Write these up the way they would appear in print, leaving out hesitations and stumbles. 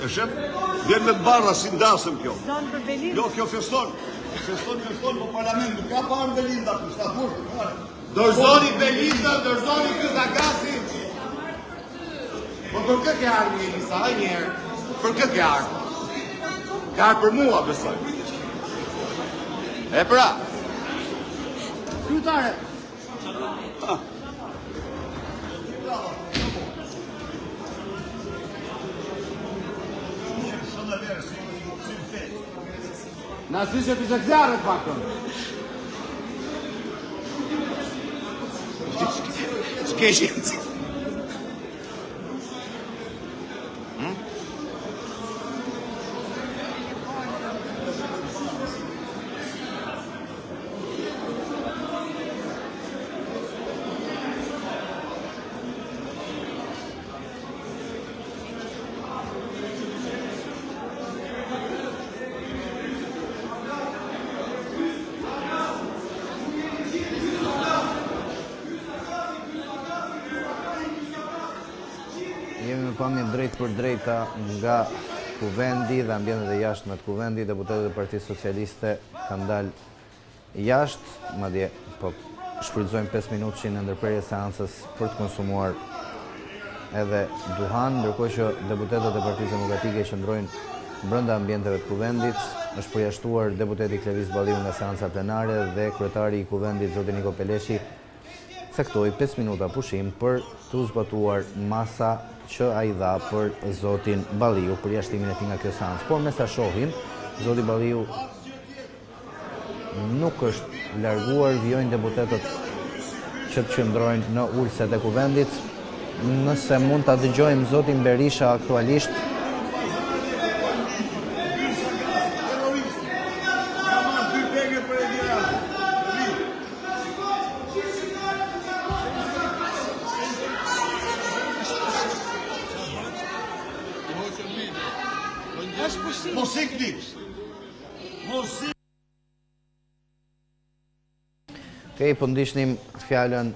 Shef, vjen me barra si ndasëm kjo. Jo, kjo feston. Feston, po parlament nuk ka parë Belinda ku sta burë. Dorëzoni Belinda, dorëzoni ky Zagasi. Po për kë ke ardhur Elisa, ai njerë? Për kë ke ardhur? Ka ardhur për mua, besoj. E pra. Kryetare. Na sishe të zëgzare të pakton. S'keshin. Jemi me pamje drejt për drejta nga kuvendi dhe ambientet e jashtme të kuvendit. Deputetët e Partisë Socialiste kanë dalë jashtë, madje po shfrytëzojnë 5 minutë në ndërprerje seancës për të konsumuar edhe duhan, ndërkohë që deputetët e Partisë Demokratike qëndrojnë brenda ambienteve të kuvendit. Është përjashtuar deputeti Klevis Balliu nga seanca plenare dhe kryetari i kuvendit zoti Niko Peleshi caktoi 5 minuta pushim për të zbatuar masa që ai dha për zotin Balliu për jashtimin e tij nga kjo seancë. Por me sa shohim, zoti Balliu nuk është larguar, vijojnë deputetët që të qëndrojnë në ulset e kuvendit. Nëse mund ta dëgjojmë zotin Berisha aktualisht. Okej, po ndishnim fjalën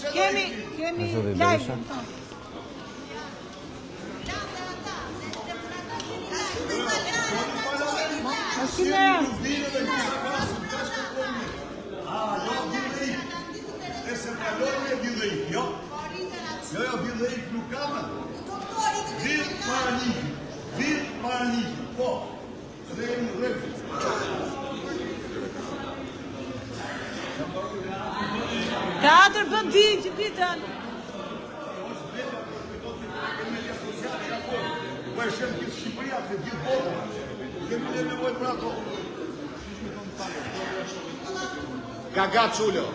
Kemi zoti live. Berisha. Teatr bën di që ditën. Po e shem këtë Shqipëria, të gjithë botën. Kemi nevojë për ato. Gaga Çulo.